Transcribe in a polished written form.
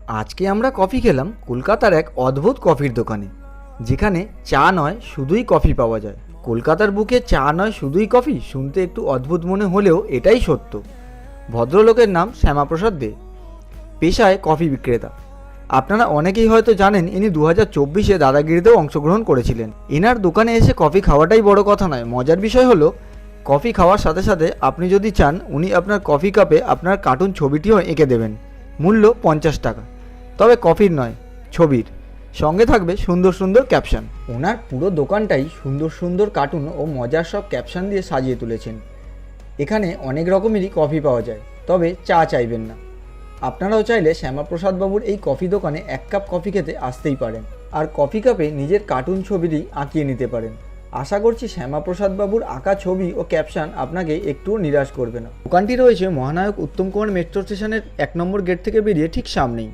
আজকে আমরা কফি খেলাম কলকাতার এক অদ্ভুত কফির দোকানে, যেখানে চা নয় শুধুই কফি পাওয়া যায়। কলকাতার বুকে চা নয় শুধুই কফি শুনতে একটু অদ্ভুত মনে হলেও এটাই সত্য। ভদ্রলোকের নাম শ্যামাপ্রসাদ দে, পেশায় কফি বিক্রেতা। আপনারা অনেকেই হয়তো জানেন ইনি 2024-এ দাদাগিরিতেও অংশগ্রহণ করেছিলেন। এনার দোকানে এসে কফি খাওয়াটাই বড় কথা নয়, মজার বিষয় হলো কফি খাওয়ার সাথে সাথে আপনি যদি চান উনি আপনার কফি কাপে আপনার কার্টুন ছবিটিও এঁকে দেবেন। মূল্য 50 টাকা, তবে কফির নয়, ছবির সঙ্গে থাকবে সুন্দর সুন্দর ক্যাপশন। ওনার পুরো দোকানটাই সুন্দর সুন্দর কার্টুন ও মজার সব ক্যাপশন দিয়ে সাজিয়ে তুলেছেন। এখানে অনেক রকমেরই কফি পাওয়া যায়, তবে চা চাইবেন না। আপনারাও চাইলে শ্যামাপ্রসাদ বাবুর এই কফি দোকানে 1 কাপ কফি খেতে আসতেই পারেন, আর কফি কাপে নিজের কার্টুন ছবিটি আঁকিয়ে নিতে পারেন। আশা করছি শ্যামাপ্রসাদ বাবুর আঁকা ছবি ও ক্যাপশন আপনাকে একটুও নিরাশ করবে না। দোকানটি রয়েছে মহানায়ক উত্তম কুমার মেট্রো স্টেশনের 1 নম্বর গেট থেকে বেরিয়ে ঠিক সামনেই।